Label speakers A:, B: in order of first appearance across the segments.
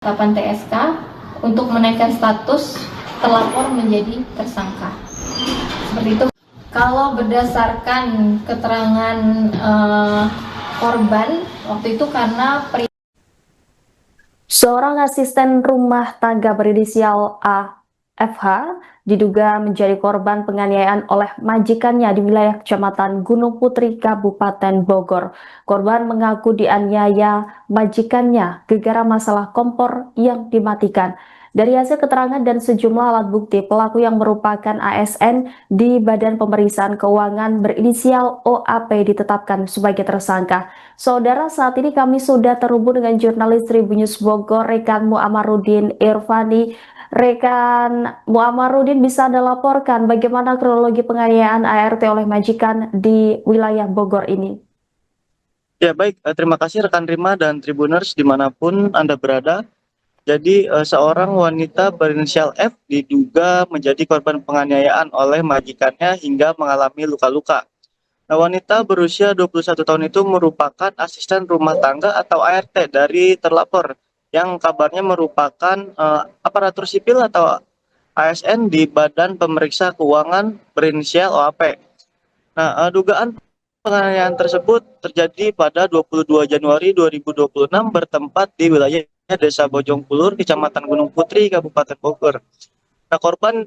A: penetapan TSK untuk menaikkan status terlapor menjadi tersangka. Seperti itu. Kalau berdasarkan keterangan korban waktu itu karena
B: seorang asisten rumah tangga berinisial AFH diduga menjadi korban penganiayaan oleh majikannya di wilayah Kecamatan Gunung Putri, Kabupaten Bogor. Korban mengaku dianiaya majikannya gara-gara masalah kompor yang dimatikan. Dari hasil keterangan dan sejumlah alat bukti, pelaku yang merupakan ASN di Badan Pemeriksaan Keuangan berinisial OAP ditetapkan sebagai tersangka. Saudara, saat ini kami sudah terhubung dengan jurnalis Tribunnews Bogor, rekan Muammarudin Irfani. Rekan Muammarudin, bisa Anda laporkan bagaimana kronologi penganiayaan ART oleh majikan di wilayah Bogor ini?
C: Ya baik, terima kasih rekan Rima dan Tribuners dimanapun Anda berada. Jadi seorang wanita berinisial F diduga menjadi korban penganiayaan oleh majikannya hingga mengalami luka-luka. Nah, wanita berusia 21 tahun itu merupakan asisten rumah tangga atau ART dari terlapor yang kabarnya merupakan aparatur sipil atau ASN di Badan Pemeriksa Keuangan berinisial OAP. Nah, dugaan penganiayaan tersebut terjadi pada 22 Januari 2026 bertempat di wilayah Desa Bojongkulur, Kecamatan Gunung Putri, Kabupaten Bogor. Nah, korban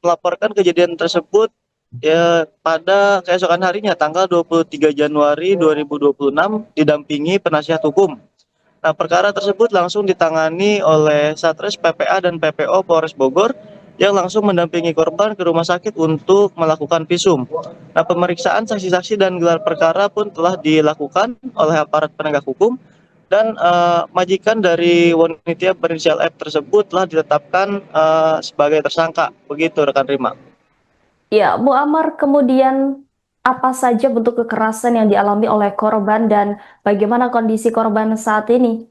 C: melaporkan kejadian tersebut ya pada keesokan harinya tanggal 23 Januari 2026 didampingi penasihat hukum. Nah, perkara tersebut langsung ditangani oleh Satres PPA dan PPO Polres Bogor yang langsung mendampingi korban ke rumah sakit untuk melakukan visum. Nah, pemeriksaan saksi-saksi dan gelar perkara pun telah dilakukan oleh aparat penegak hukum dan majikan dari wanita berinisial F tersebut telah ditetapkan sebagai tersangka. Begitu rekan Rima.
B: Ya, Bu Amar, kemudian apa saja bentuk kekerasan yang dialami oleh korban dan bagaimana kondisi korban saat ini?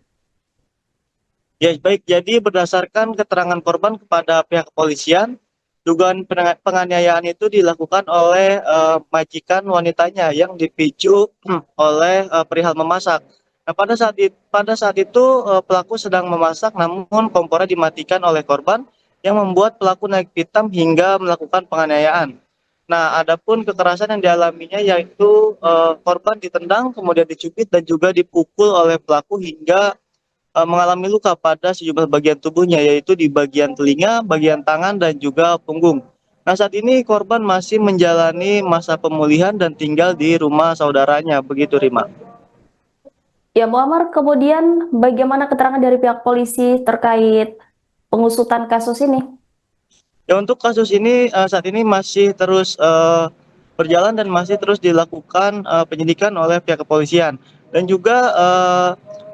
C: Ya baik, jadi berdasarkan keterangan korban kepada pihak kepolisian, dugaan penganiayaan itu dilakukan oleh majikan wanitanya yang dipicu oleh perihal memasak. Nah, pada saat itu pelaku sedang memasak, namun kompornya dimatikan oleh korban yang membuat pelaku naik pitam hingga melakukan penganiayaan. Nah, adapun kekerasan yang dialaminya yaitu korban ditendang, kemudian dicubit dan juga dipukul oleh pelaku hingga mengalami luka pada sejumlah bagian tubuhnya, yaitu di bagian telinga, bagian tangan, dan juga punggung. Nah, saat ini korban masih menjalani masa pemulihan dan tinggal di rumah saudaranya. Begitu, Rima.
B: Ya, Bu Amar, kemudian bagaimana keterangan dari pihak polisi terkait pengusutan kasus ini?
C: Ya, untuk kasus ini saat ini masih terus berjalan dan masih terus dilakukan penyidikan oleh pihak kepolisian. Dan juga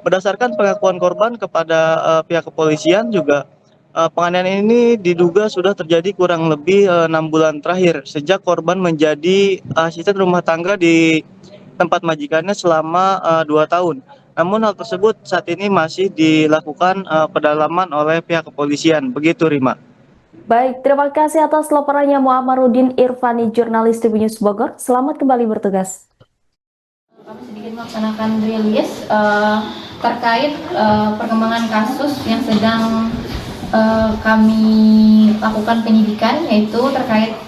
C: berdasarkan pengakuan korban kepada pihak kepolisian juga penganiayaan ini diduga sudah terjadi kurang lebih 6 bulan terakhir sejak korban menjadi asisten rumah tangga di tempat majikannya selama 2 tahun. Namun hal tersebut saat ini masih dilakukan pendalaman oleh pihak kepolisian. Begitu, Rima.
B: Baik, terima kasih atas laporannya Muammarudin Irfani, jurnalis Tribunnews Bogor. Selamat kembali bertugas.
A: Kami sedikit melaksanakan rilis terkait perkembangan kasus yang sedang kami lakukan penyidikan, yaitu terkait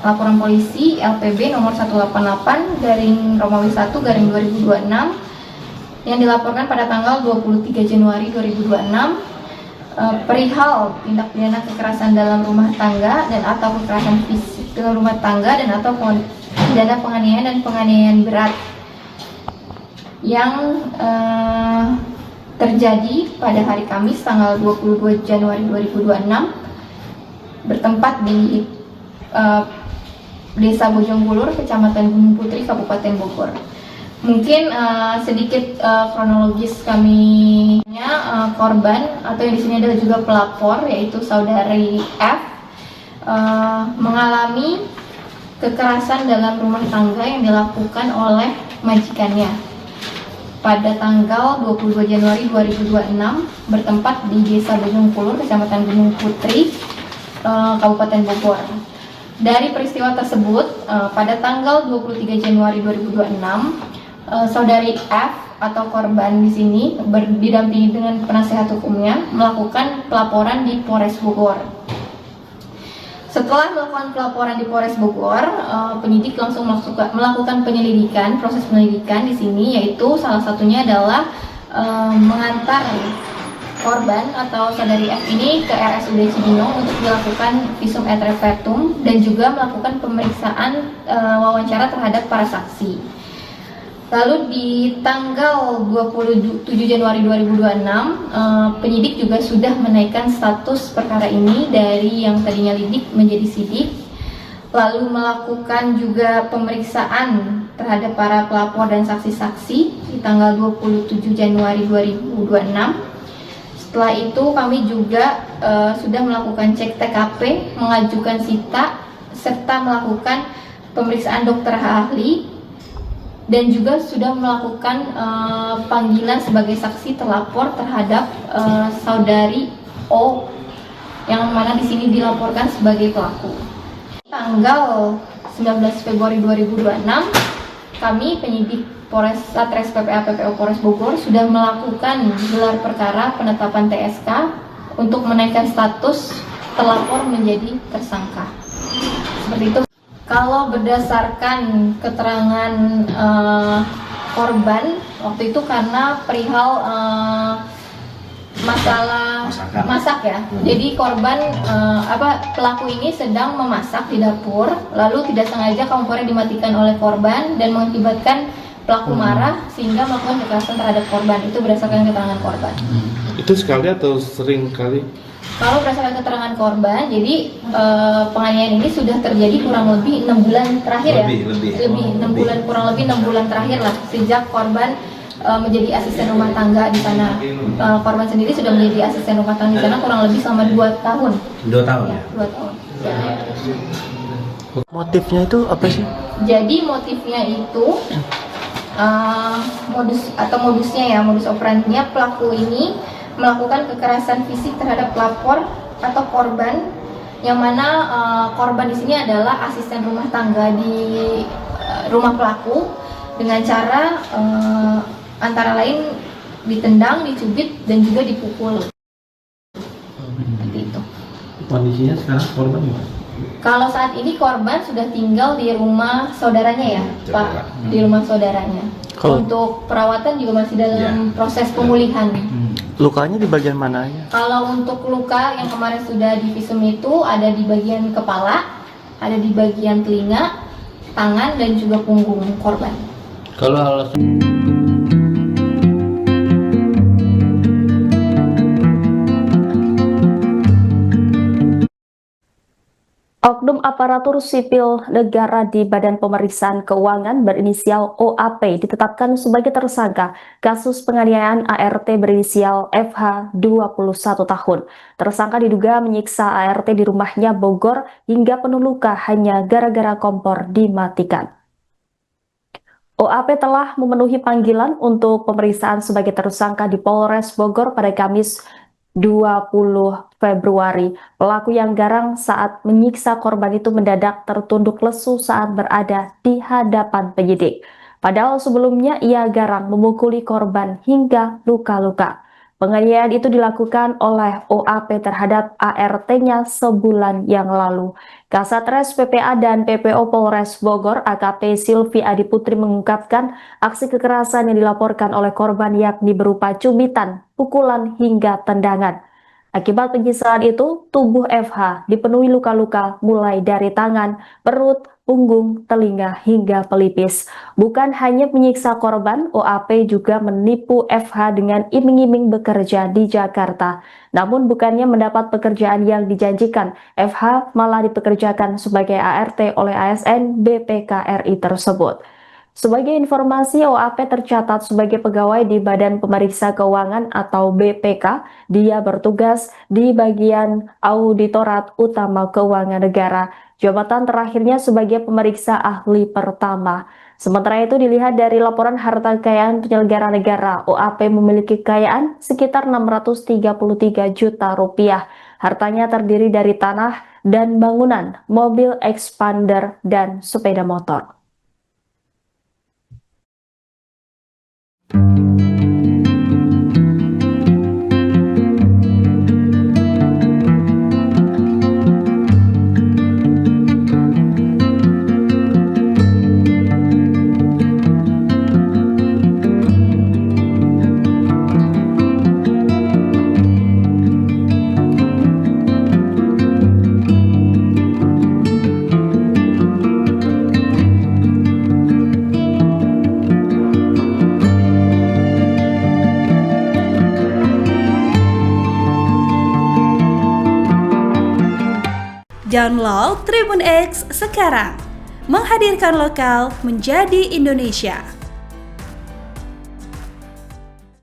A: laporan polisi LPB nomor 188 garing Romawi 1 garing 2026 yang dilaporkan pada tanggal 23 Januari 2026 perihal tindak pidana kekerasan dalam rumah tangga dan atau kekerasan fisik dalam rumah tangga dan atau pidana penganiayaan dan penganiayaan berat yang terjadi pada hari Kamis tanggal 22 Januari 2026 bertempat di Desa Bojongkulur, Kecamatan Gunung Putri, Kabupaten Bogor. Mungkin sedikit kronologis kami korban atau yang di sini adalah juga pelapor, yaitu saudari F mengalami kekerasan dalam rumah tangga yang dilakukan oleh majikannya pada tanggal 22 Januari 2026 bertempat di Desa Bojongkulur, Kecamatan Gunung Putri, Kabupaten Bogor. Dari peristiwa tersebut, pada tanggal 23 Januari 2026 saudari F atau korban di sini didampingi dengan penasehat hukumnya melakukan pelaporan di Polres Bogor. Setelah melakukan pelaporan di Polres Bogor, penyidik langsung melakukan penyelidikan, proses penyelidikan di sini, yaitu salah satunya adalah mengantar korban atau saudari F ini ke RSUD Cibinong untuk dilakukan visum et repertum dan juga melakukan pemeriksaan wawancara terhadap para saksi. Lalu di tanggal 27 Januari 2026, penyidik juga sudah menaikkan status perkara ini dari yang tadinya lidik menjadi sidik, lalu melakukan juga pemeriksaan terhadap para pelapor dan saksi-saksi di tanggal 27 Januari 2026. Setelah itu kami juga sudah melakukan cek TKP, mengajukan sita, serta melakukan pemeriksaan dokter ahli, dan juga sudah melakukan panggilan sebagai saksi terlapor terhadap saudari O, yang mana di sini dilaporkan sebagai pelaku. Tanggal 19 Februari 2026, kami penyidik Polres Satres PPA PPO Polres Bogor sudah melakukan gelar perkara penetapan TSK untuk menaikkan status terlapor menjadi tersangka. Seperti itu. Kalau berdasarkan keterangan korban waktu itu karena perihal masalah masak ya. Jadi korban pelaku ini sedang memasak di dapur, lalu tidak sengaja kompornya dimatikan oleh korban dan mengakibatkan pelaku marah sehingga melakukan kekerasan terhadap korban. Itu berdasarkan keterangan korban.
D: Itu sekali atau sering kali?
A: Kalau berdasarkan keterangan korban, jadi penganiayaan ini sudah terjadi kurang lebih 6 bulan terakhir ya. Kurang lebih 6 bulan terakhir lah sejak korban menjadi asisten rumah tangga di sana. Korban sendiri sudah menjadi asisten rumah tangga di sana kurang lebih selama 2 tahun.
D: 2 tahun ya?
A: 2 tahun. Ya.
C: Motifnya itu apa sih?
A: Jadi motifnya itu modus operandinya pelaku ini melakukan kekerasan fisik terhadap pelapor atau korban, yang mana korban di sini adalah asisten rumah tangga di rumah pelaku dengan cara antara lain ditendang, dicubit, dan juga dipukul. Seperti itu.
D: Kondisinya sekarang korban gimana?
A: Kalau saat ini korban sudah tinggal di rumah saudaranya ya, Pak, di rumah saudaranya. Untuk perawatan juga masih dalam proses pemulihan.
C: Lukanya di bagian mananya?
A: Kalau untuk luka yang kemarin sudah divisum itu ada di bagian kepala, ada di bagian telinga, tangan, dan juga punggung korban.
D: Kalau
B: Oknum aparatur sipil negara di Badan Pemeriksaan Keuangan berinisial OAP ditetapkan sebagai tersangka kasus penganiayaan ART berinisial FH 21 tahun. Tersangka diduga menyiksa ART di rumahnya Bogor hingga penuh luka hanya gara-gara kompor dimatikan. OAP telah memenuhi panggilan untuk pemeriksaan sebagai tersangka di Polres Bogor pada Kamis 20 Februari. Pelaku yang garang saat menyiksa korban itu mendadak tertunduk lesu saat berada di hadapan penyidik. Padahal sebelumnya ia garang memukuli korban hingga luka-luka. Penganiayaan itu dilakukan oleh OAP terhadap ART-nya sebulan yang lalu. Kasatres PPA dan PPO Polres Bogor AKP Silvi Adiputri mengungkapkan aksi kekerasan yang dilaporkan oleh korban yakni berupa cubitan, pukulan hingga tendangan. Akibat penyiksaan itu, tubuh FH dipenuhi luka-luka mulai dari tangan, perut, punggung, telinga, hingga pelipis. Bukan hanya menyiksa korban, OAP juga menipu FH dengan iming-iming bekerja di Jakarta. Namun bukannya mendapat pekerjaan yang dijanjikan, FH malah dipekerjakan sebagai ART oleh ASN BPKRI tersebut. Sebagai informasi, OAP tercatat sebagai pegawai di Badan Pemeriksa Keuangan atau BPK. Dia bertugas di bagian Auditorat Utama Keuangan Negara. Jabatan terakhirnya sebagai pemeriksa ahli pertama. Sementara itu dilihat dari laporan harta kekayaan penyelenggara negara, OAP memiliki kekayaan sekitar 633 juta rupiah. Hartanya terdiri dari tanah dan bangunan, mobil expander, dan sepeda motor.
E: Download Tribun X sekarang. Menghadirkan lokal menjadi Indonesia.